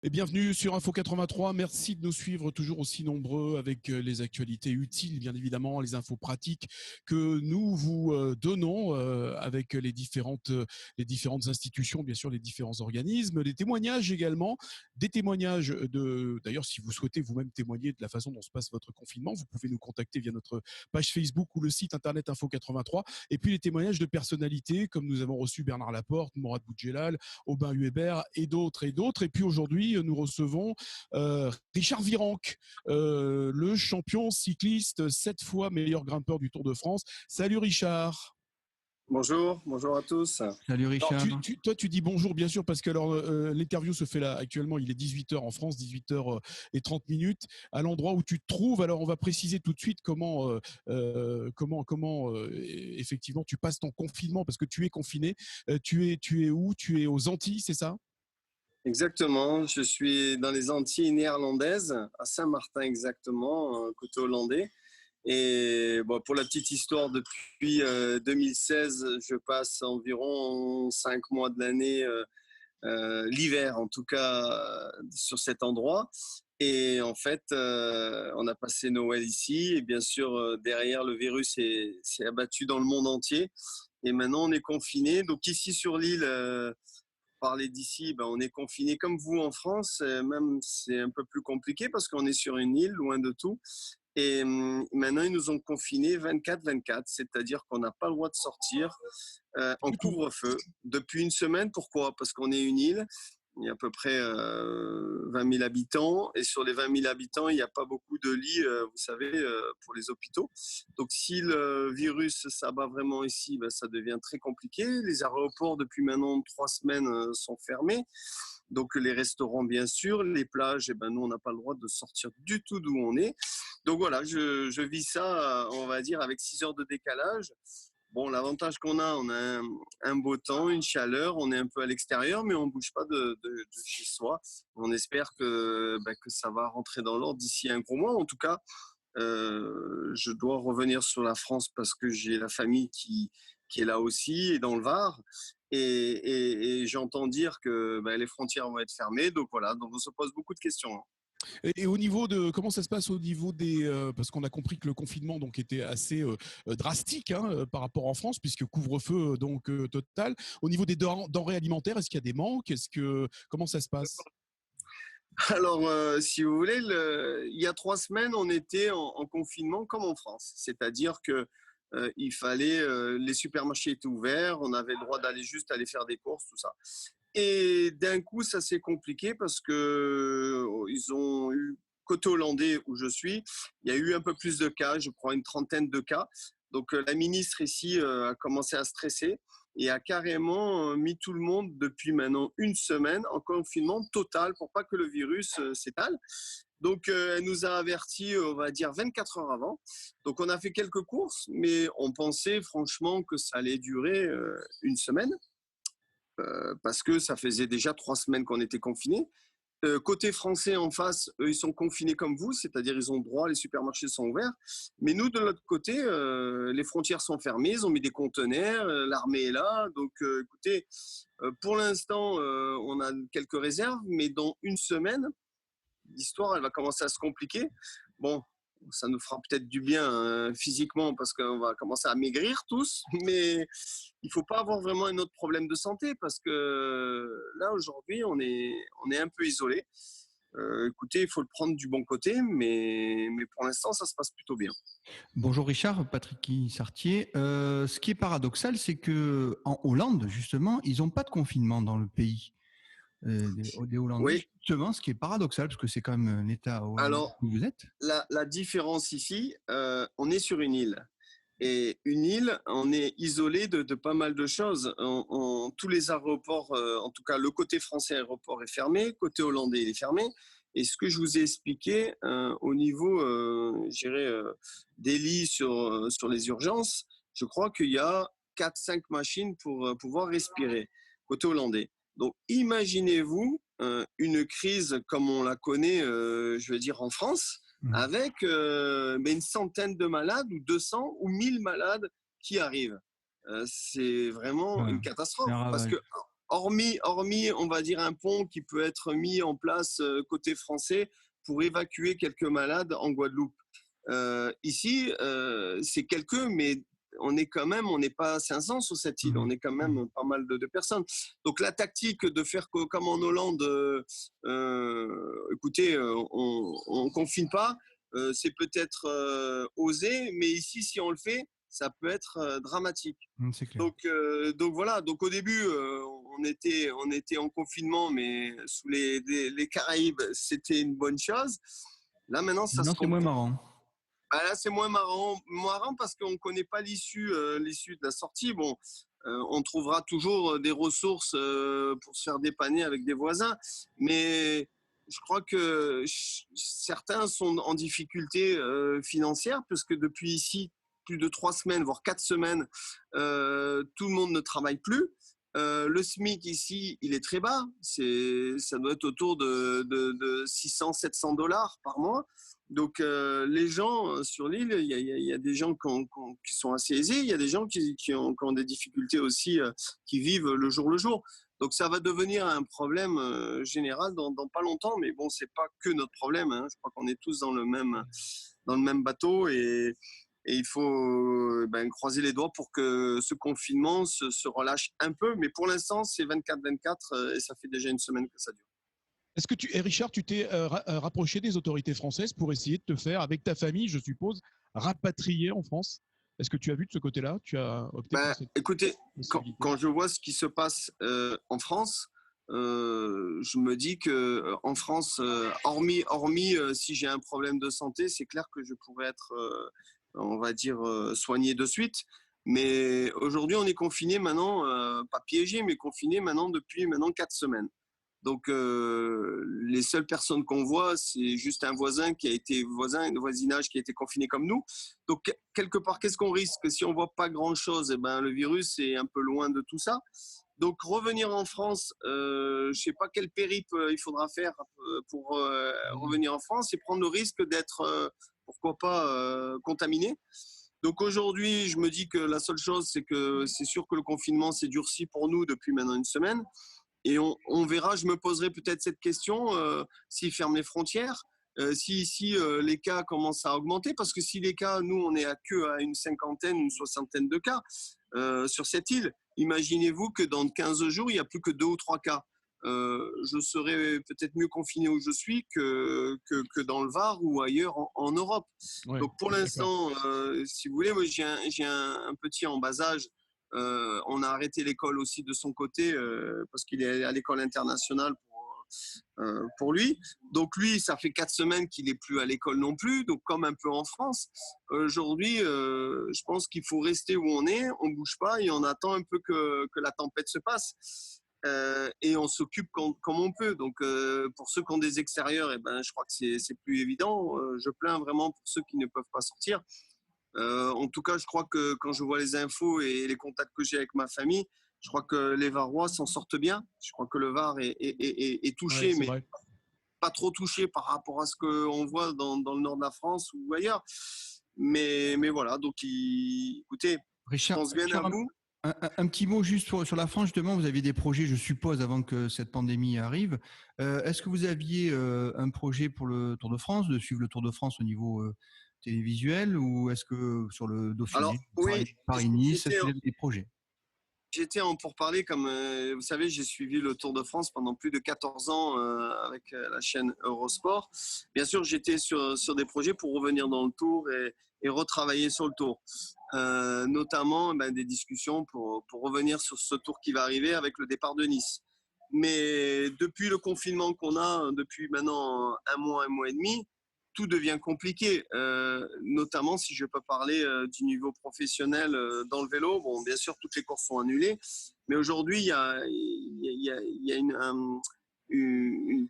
Et bienvenue sur Info 83. Merci de nous suivre toujours aussi nombreux avec les actualités utiles, bien évidemment, les infos pratiques que nous vous donnons avec les différentes institutions, bien sûr, les différents organismes, les témoignages également, des témoignages d'ailleurs, si vous souhaitez vous-même témoigner de la façon dont se passe votre confinement, vous pouvez nous contacter via notre page Facebook ou le site internet Info 83. Et puis les témoignages de personnalités, comme nous avons reçu Bernard Laporte, Mourad Boudjelal, Aubin Hubert et d'autres et d'autres. Et puis aujourd'hui, nous recevons Richard Virenque, le champion cycliste 7 fois meilleur grimpeur du Tour de France. Salut Richard. Bonjour à tous. Salut Richard. Alors, toi, tu dis bonjour, bien sûr, parce que l'interview se fait là actuellement. Il est 18h en France, 18h30 à l'endroit où tu te trouves. Alors, on va préciser tout de suite comment effectivement tu passes ton confinement, parce que tu es confiné. Tu es où? Tu es aux Antilles, c'est ça? Exactement, je suis dans les Antilles néerlandaises, à Saint-Martin exactement, côté hollandais. Et bon, pour la petite histoire, depuis 2016, je passe environ 5 mois de l'année, l'hiver en tout cas, sur cet endroit. Et en fait, on a passé Noël ici. Et bien sûr, derrière, le virus s'est abattu dans le monde entier. Et maintenant, on est confiné. Donc ici sur l'île, parler d'ici, on est confiné comme vous en France. Même c'est un peu plus compliqué parce qu'on est sur une île, loin de tout. Et maintenant, ils nous ont confinés 24-24, c'est-à-dire qu'on n'a pas le droit de sortir en couvre-feu depuis une semaine. Pourquoi? Parce qu'on est une île. Il y a à peu près 20 000 habitants. Et sur les 20 000 habitants, il n'y a pas beaucoup de lits, vous savez, pour les hôpitaux. Donc, si le virus s'abat vraiment ici, ça devient très compliqué. Les aéroports, depuis maintenant 3 semaines, sont fermés. Donc, les restaurants, bien sûr. Les plages, nous, on n'a pas le droit de sortir du tout d'où on est. Donc, voilà, je vis ça, on va dire, avec 6 heures de décalage. Bon, l'avantage qu'on a, on a un beau temps, une chaleur, on est un peu à l'extérieur, mais on ne bouge pas de chez soi. On espère que ça va rentrer dans l'ordre d'ici un gros mois. En tout cas, je dois revenir sur la France parce que j'ai la famille qui est là aussi, et dans le Var. Et j'entends dire que les frontières vont être fermées. Donc voilà, donc on se pose beaucoup de questions. Et au niveau de comment ça se passe au niveau parce qu'on a compris que le confinement donc était assez drastique par rapport en France, puisque couvre-feu total. Au niveau des denrées alimentaires, est-ce qu'il y a des manques? Comment ça se passe? Alors, si vous voulez, il y a 3 semaines, on était en confinement comme en France, c'est-à-dire que il fallait, les supermarchés étaient ouverts, on avait le droit d'aller juste aller faire des courses, tout ça. Et d'un coup, ça s'est compliqué parce que ils ont eu, côté hollandais où je suis, il y a eu un peu plus de cas, je crois une trentaine de cas. Donc la ministre ici a commencé à stresser et a carrément mis tout le monde depuis maintenant une semaine en confinement total pour pas que le virus s'étale. Donc elle nous a avertis, on va dire 24 heures avant. Donc on a fait quelques courses, mais on pensait franchement que ça allait durer une semaine. Parce que ça faisait déjà 3 semaines qu'on était confinés. Côté français en face, eux, ils sont confinés comme vous, c'est-à-dire ils ont droit, les supermarchés sont ouverts. Mais nous, de l'autre côté, les frontières sont fermées, ils ont mis des conteneurs, l'armée est là. Donc, écoutez, pour l'instant, on a quelques réserves, mais dans une semaine, l'histoire, elle va commencer à se compliquer. Bon, ça nous fera peut-être du bien physiquement parce qu'on va commencer à maigrir tous, mais il ne faut pas avoir vraiment un autre problème de santé parce que là, aujourd'hui, on est un peu isolé. Écoutez, il faut le prendre du bon côté, mais pour l'instant, ça se passe plutôt bien. Bonjour Richard, Patrick Sartier. Ce qui est paradoxal, c'est que en Hollande, justement, ils n'ont pas de confinement dans le pays. Des Hollandais, Oui. Justement, ce qui est paradoxal, parce que c'est quand même un État Alors, où vous êtes. la différence ici, on est sur une île. Et une île, on est isolé de pas mal de choses. Tous les aéroports, en tout cas le côté français aéroport est fermé, côté hollandais il est fermé. Et ce que je vous ai expliqué au niveau, des lits sur les urgences, je crois qu'il y a 4-5 machines pour pouvoir respirer, côté hollandais. Donc imaginez-vous une crise comme on la connaît, je veux dire en France, avec une centaine de malades ou 200 ou 1000 malades qui arrivent. C'est vraiment une catastrophe parce que hormis, on va dire, un pont qui peut être mis en place côté français pour évacuer quelques malades en Guadeloupe. Ici, c'est quelques, mais on n'est pas 500 sur cette île, on est quand même pas mal de personnes. Donc la tactique de faire comme en Hollande, écoutez, on confine pas, c'est peut-être osé, mais ici, si on le fait, ça peut être dramatique. C'est clair. Donc voilà. Donc au début, on était en confinement, mais sous les Caraïbes, c'était une bonne chose. Là maintenant, ça se Non, c'est moins complique. marrant. Ah, là, c'est moins marrant parce qu'on ne connaît pas l'issue de la sortie. Bon, on trouvera toujours des ressources pour se faire dépanner avec des voisins, mais je crois que certains sont en difficulté financière puisque depuis ici plus de 3 semaines, voire 4 semaines, tout le monde ne travaille plus. Le SMIC ici, il est très bas. Ça doit être autour de 600-700 dollars par mois. Donc, les gens sur l'île, il y a des gens qui sont assez aisés, il y a des gens qui ont des difficultés aussi, qui vivent le jour. Donc, ça va devenir un problème général dans pas longtemps, mais bon, c'est pas que notre problème, hein. Je crois qu'on est tous dans le même bateau et il faut croiser les doigts pour que ce confinement se relâche un peu. Mais pour l'instant, c'est 24-24 et ça fait déjà une semaine que ça dure. Est-ce que Richard, tu t'es rapproché des autorités françaises pour essayer de te faire, avec ta famille, je suppose, rapatrier en France? Est-ce que tu as vu de ce côté-là? Tu as opté pour cette écoutez, possibilité? quand je vois ce qui se passe en France, je me dis que en France, hormis si j'ai un problème de santé, c'est clair que je pourrais être, on va dire, soigné de suite. Mais aujourd'hui, on est confiné maintenant, pas piégé, mais confiné maintenant depuis 4 semaines. Donc, les seules personnes qu'on voit, c'est juste un voisin un voisinage qui a été confiné comme nous. Donc, quelque part, qu'est-ce qu'on risque? Si on voit pas grand-chose, le virus est un peu loin de tout ça. Donc, revenir en France, je sais pas quel périple il faudra faire pour revenir en France et prendre le risque d'être, pourquoi pas, contaminé. Donc aujourd'hui, je me dis que la seule chose, c'est que c'est sûr que le confinement s'est durci pour nous depuis maintenant une semaine. Et on verra, je me poserai peut-être cette question, s'ils ferment les frontières, si ici les cas commencent à augmenter, parce que si les cas, nous, on est à une cinquantaine, une soixantaine de cas sur cette île, imaginez-vous que dans 15 jours, il n'y a plus que 2 ou 3 cas. Je serais peut-être mieux confiné où je suis que dans le Var ou ailleurs en Europe. Ouais, Donc pour l'instant, si vous voulez, moi j'ai un petit en bas âge. On a arrêté l'école aussi de son côté parce qu'il est à l'école internationale pour lui. Donc lui, ça fait 4 semaines qu'il n'est plus à l'école non plus, donc comme un peu en France. Aujourd'hui, je pense qu'il faut rester où on est, on ne bouge pas et on attend un peu que la tempête se passe. Et on s'occupe comme on peut. Donc pour ceux qui ont des extérieurs, je crois que c'est plus évident. Je plains vraiment pour ceux qui ne peuvent pas sortir. En tout cas, je crois que quand je vois les infos et les contacts que j'ai avec ma famille, je crois que les Varois s'en sortent bien. Je crois que le Var est touché, ouais, c'est mais vrai. pas trop touché par rapport à ce qu'on voit dans le nord de la France ou ailleurs. Mais voilà, donc écoutez, je pense bien à vous. Un petit mot juste sur la France, justement, vous aviez des projets, je suppose, avant que cette pandémie arrive. Est-ce que vous aviez un projet pour le Tour de France, de suivre le Tour de France au niveau télévisuel, ou est-ce que sur le Alors Dauphiné, oui, Paris-Nice, est-ce que vous avez des projets? j'étais en pourparlers, comme vous savez, j'ai suivi le Tour de France pendant plus de 14 ans avec la chaîne Eurosport. Bien sûr, j'étais sur des projets pour revenir dans le Tour et retravailler sur le Tour. Notamment des discussions pour revenir sur ce Tour qui va arriver avec le départ de Nice. Mais depuis le confinement qu'on a, depuis maintenant un mois et demi, tout devient compliqué, notamment si je peux parler du niveau professionnel dans le vélo. Bon, bien sûr, toutes les courses sont annulées, mais aujourd'hui, il y a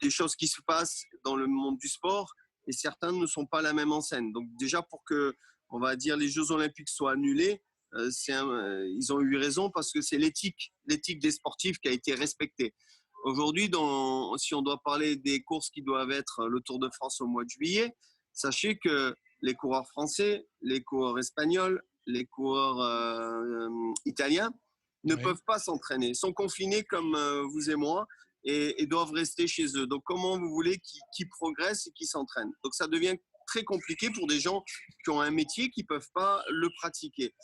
des choses qui se passent dans le monde du sport et certains ne sont pas la même en scène. Donc déjà, pour que, on va dire, les Jeux Olympiques soient annulés, ils ont eu raison parce que c'est l'éthique des sportifs qui a été respectée. Aujourd'hui, si on doit parler des courses qui doivent être le Tour de France au mois de juillet, sachez que les coureurs français, les coureurs espagnols, les coureurs italiens ne Ouais. peuvent pas s'entraîner, sont confinés comme vous et moi et doivent rester chez eux. Donc, comment vous voulez qu'ils progressent et qu'ils s'entraînent? Donc, ça devient très compliqué pour des gens qui ont un métier qui ne peuvent pas le pratiquer.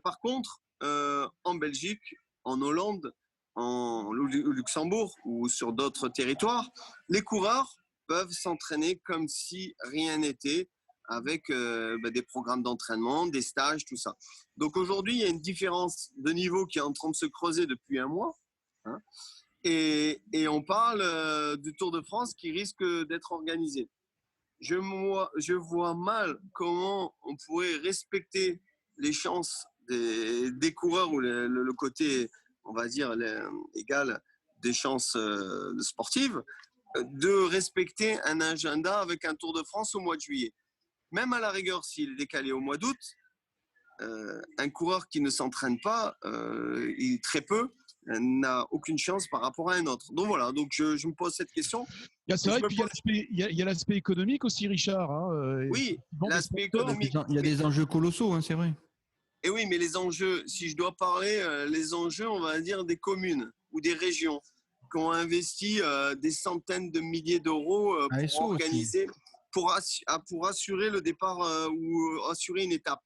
Par contre, en Belgique, en Hollande, au Luxembourg ou sur d'autres territoires, les coureurs peuvent s'entraîner comme si rien n'était avec des programmes d'entraînement, des stages, tout ça. Donc aujourd'hui, il y a une différence de niveau qui est en train de se creuser depuis un mois. Hein, et on parle du Tour de France qui risque d'être organisé. Je vois mal comment on pourrait respecter les chances des coureurs ou le côté, on va dire, égal des chances sportives, de respecter un agenda avec un Tour de France au mois de juillet. Même à la rigueur, s'il est décalé au mois d'août, un coureur qui ne s'entraîne pas, très peu, n'a aucune chance par rapport à un autre. Donc voilà, donc je me pose cette question. C'est vrai, puis il y a l'aspect économique aussi, Richard. Hein, oui, l'aspect économique. Il y a des enjeux colossaux, hein, c'est vrai. Et oui, mais les enjeux, si je dois parler, les enjeux, on va dire, des communes ou des régions qui ont investi des centaines de milliers d'euros pour organiser, pour assurer le départ ou assurer une étape.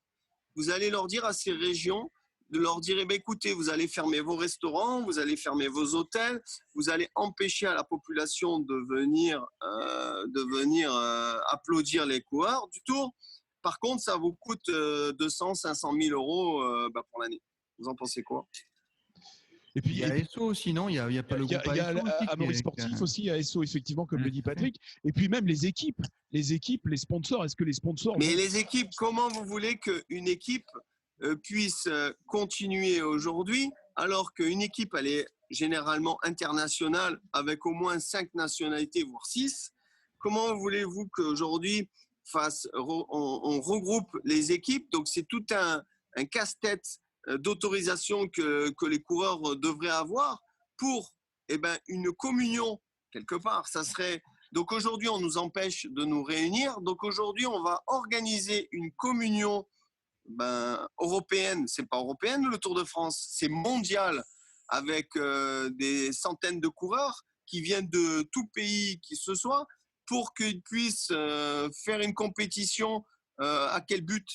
Vous allez leur dire à ces régions, de leur dire, eh bien, écoutez, vous allez fermer vos restaurants, vous allez fermer vos hôtels, vous allez empêcher à la population de venir applaudir les coureurs du Tour. Par contre, ça vous coûte 200, 500 000 euros pour l'année. Vous en pensez quoi? Et puis il y a ASO aussi, non? Il y a pas le groupe ASO. Il y a Amaury Sportif aussi, ASO effectivement, comme le dit Patrick. Et puis même les équipes, les sponsors. Est-ce que les sponsors? Mais les équipes, comment vous voulez qu'une équipe puisse continuer aujourd'hui alors qu'une équipe, elle est généralement internationale avec au moins 5 nationalités, voire 6? Comment voulez-vous qu'aujourd'hui on regroupe les équipes? Donc c'est tout un casse-tête d'autorisation que les coureurs devraient avoir pour une communion quelque part. Ça serait... Donc aujourd'hui, on nous empêche de nous réunir. Donc aujourd'hui, on va organiser une communion européenne. C'est pas européenne le Tour de France, c'est mondial avec des centaines de coureurs qui viennent de tout pays qui ce soit pour qu'ils puissent faire une compétition. À quel but?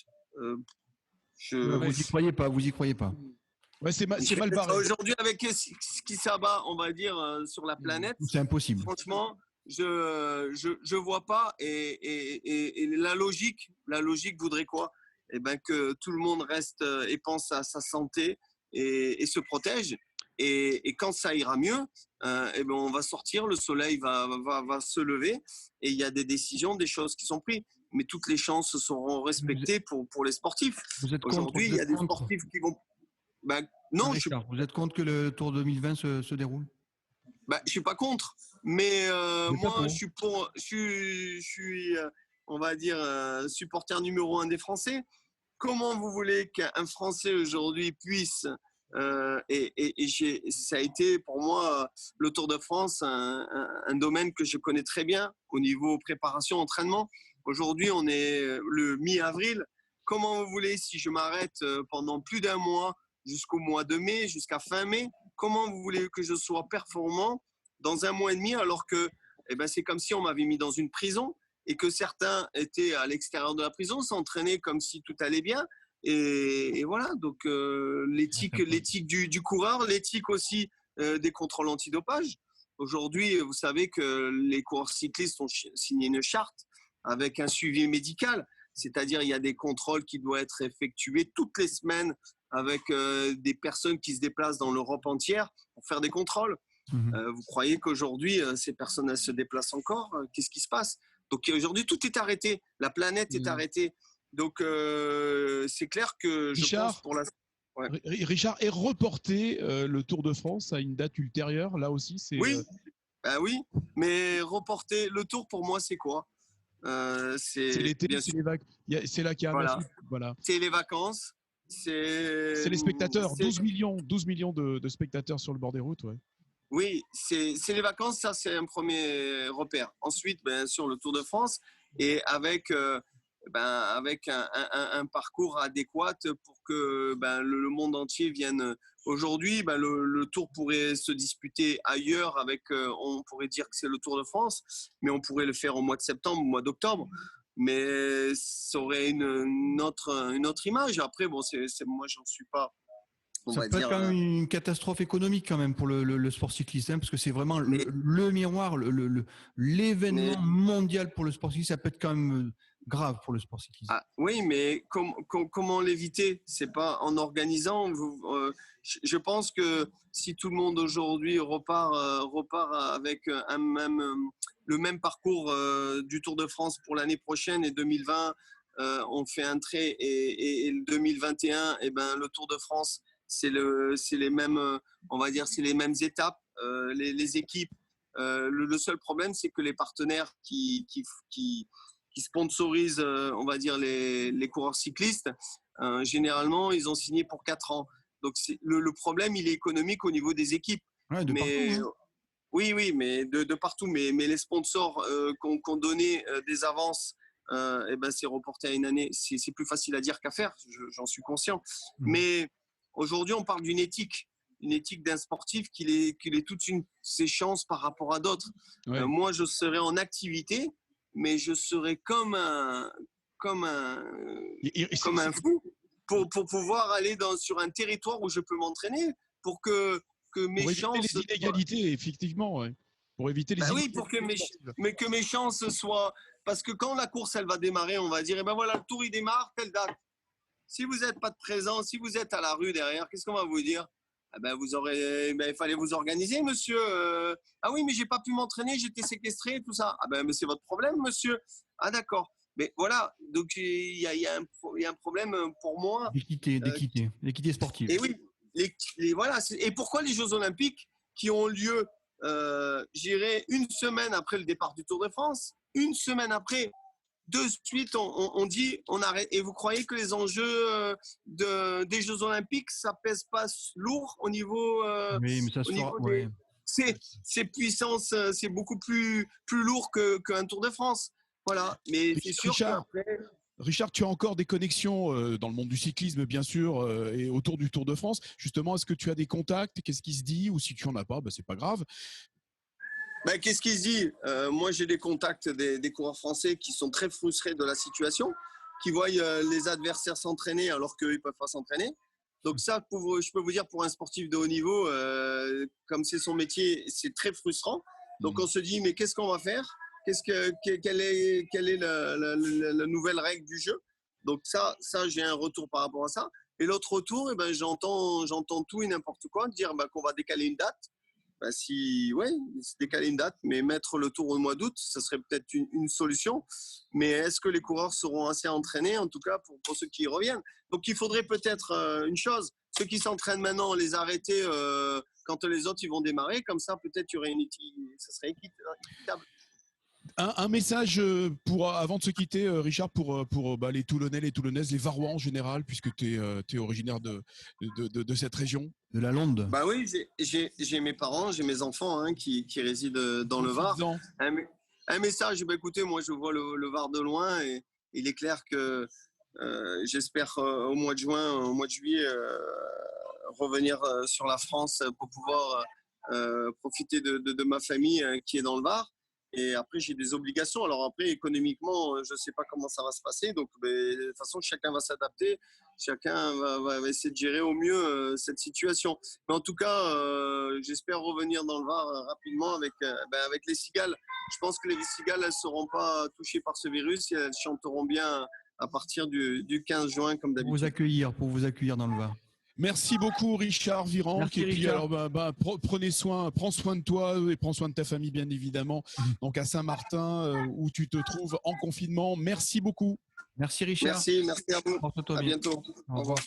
Vous y croyez pas, vous y croyez pas. Ouais, c'est mal barré. Aujourd'hui, avec ce qui s'abat, on va dire, sur la planète, c'est impossible. Franchement, je vois pas. Et la logique voudrait quoi? Eh ben que tout le monde reste et pense à sa santé et se protège. Et quand ça ira mieux, eh ben on va sortir, le soleil va se lever et il y a des décisions, des choses qui sont prises. Mais toutes les chances seront respectées pour les sportifs. Aujourd'hui, il y a des sportifs qui vont... non, vous êtes contre que le Tour 2020 se déroule? Je suis pas contre, mais moi je suis on va dire supporter numéro 1 des Français. Comment vous voulez qu'un Français aujourd'hui puisse ça a été pour moi le Tour de France un domaine que je connais très bien au niveau préparation, entraînement. Aujourd'hui, on est le mi-avril. Comment vous voulez, si je m'arrête pendant plus d'un mois jusqu'au mois de mai, jusqu'à fin mai, comment vous voulez que je sois performant dans un mois et demi alors que c'est comme si on m'avait mis dans une prison et que certains étaient à l'extérieur de la prison, s'entraînaient comme si tout allait bien. Et voilà, donc l'éthique du coureur, l'éthique aussi des contrôles antidopage. Aujourd'hui, vous savez que les coureurs cyclistes ont signé une charte avec un suivi médical, c'est-à-dire il y a des contrôles qui doivent être effectués toutes les semaines avec des personnes qui se déplacent dans l'Europe entière pour faire des contrôles. Vous croyez qu'aujourd'hui, ces personnes elles se déplacent encore? Qu'est-ce qui se passe? Donc aujourd'hui, tout est arrêté. La planète est arrêtée. Donc c'est clair que je pense pour la... Ouais. Richard, est reporté le Tour de France à une date ultérieure? Là aussi, c'est... Oui, oui, mais reporter le Tour, pour moi, c'est quoi? C'est l'été, c'est là qu'il y a voilà. Voilà. C'est les vacances. C'est les spectateurs, 12 millions de spectateurs sur le bord des routes. Ouais. Oui, c'est les vacances, ça c'est un premier repère. Ensuite, bien sûr, le Tour de France et avec un parcours adéquat pour que le monde entier vienne Aujourd'hui, le Tour pourrait se disputer ailleurs avec, on pourrait dire que c'est le Tour de France, mais on pourrait le faire au mois de septembre, au mois d'octobre. Mais ça aurait une autre image. Après, bon, moi, j'en suis pas. Ça peut être quand même une catastrophe économique quand même pour le sport cycliste, hein, parce que c'est vraiment le miroir, l'événement mondial pour le sport cycliste. Ça peut être quand même grave pour le sport cycliste. Ah, oui, mais comment l'éviter? C'est pas en organisant. Je pense que si tout le monde aujourd'hui repart avec le même parcours du Tour de France pour l'année prochaine et 2020, on fait un trait et le 2021, et ben le Tour de France, c'est les mêmes, on va dire, c'est les mêmes étapes, les équipes. Le seul problème, c'est que les partenaires qui sponsorisent, on va dire, les coureurs cyclistes, généralement, ils ont signé pour 4 ans. Donc, le problème, il est économique au niveau des équipes. Ouais, de partout, hein. Oui, mais de partout. Mais les sponsors qu'on donnait des avances, c'est reporté à une année. C'est plus facile à dire qu'à faire, j'en suis conscient. Mais aujourd'hui, on parle d'une éthique d'un sportif qu'il ait toutes ses chances par rapport à d'autres. Ouais. Moi, je serais en activité, mais je serais comme un fou pour pouvoir aller sur un territoire où je peux m'entraîner, pour que mes chances... les inégalités, effectivement, ouais. Pour éviter les inégalités. Oui, pour que mes chances soient... Parce que quand la course, elle va démarrer, on va dire, eh ben voilà, le Tour, il démarre, telle date. Si vous n'êtes pas de présent, si vous êtes à la rue derrière, qu'est-ce qu'on va vous dire? Il fallait vous organiser, monsieur. Ah oui, mais j'ai pas pu m'entraîner, j'étais séquestré, tout ça. Ah ben, mais c'est votre problème, monsieur. Ah d'accord. Mais voilà, donc il y a un problème pour moi. D'équité sportive. Et oui, voilà. Et pourquoi les Jeux Olympiques qui ont lieu, j'irai une semaine après le départ du Tour de France, une semaine après, de suite, on dit, on arrête. Et vous croyez que les enjeux des Jeux Olympiques, ça pèse pas lourd au niveau... oui, mais ça se fera, ouais. C'est puissance, c'est beaucoup plus lourd qu'un Tour de France. Voilà, mais c'est sûr qu'après... Richard, tu as encore des connexions dans le monde du cyclisme, bien sûr, et autour du Tour de France. Justement, est-ce que tu as des contacts? Qu'est-ce qui se dit? Ou si tu n'en as pas, c'est pas grave. Qu'est-ce qui se dit? Moi, j'ai des contacts des coureurs français qui sont très frustrés de la situation, qui voient les adversaires s'entraîner alors qu'eux, ils ne peuvent pas s'entraîner. Donc ça, je peux vous dire, pour un sportif de haut niveau, comme c'est son métier, c'est très frustrant. Donc on se dit, mais qu'est-ce qu'on va faire? Quelle est la nouvelle règle du jeu? Donc ça, j'ai un retour par rapport à ça. Et l'autre retour, j'entends tout et n'importe quoi, dire qu'on va décaler une date. Décaler une date, mais mettre le Tour au mois d'août, ça serait peut-être une solution. Mais est-ce que les coureurs seront assez entraînés, en tout cas pour ceux qui y reviennent? Donc il faudrait peut-être une chose, ceux qui s'entraînent maintenant, les arrêter quand les autres ils vont démarrer, comme ça peut-être ça serait équitable. Un message avant de se quitter, Richard, pour les Toulonnais, les Toulonnaises, les Varois en général, puisque tu es originaire de cette région. De la Londe. Oui, j'ai mes parents, j'ai mes enfants qui résident dans le Var. Un message, écoutez, moi je vois le Var de loin et il est clair que j'espère au mois de juin, au mois de juillet, revenir sur la France pour pouvoir profiter de ma famille qui est dans le Var. Et après, j'ai des obligations. Alors après, économiquement, je ne sais pas comment ça va se passer. Donc, de toute façon, chacun va s'adapter. Chacun va essayer de gérer au mieux cette situation. Mais en tout cas, j'espère revenir dans le Var rapidement avec les cigales. Je pense que les cigales, elles ne seront pas touchées par ce virus et elles chanteront bien à partir du 15 juin, comme d'habitude. Pour vous accueillir dans le Var. Merci beaucoup, Richard Virenque. Merci, et puis, Richard. alors, prends soin de toi et prends soin de ta famille, bien évidemment. Donc, à Saint-Martin, où tu te trouves en confinement. Merci beaucoup. Merci, Richard. Merci à vous. Porte-toi à bien. bientôt. Au revoir.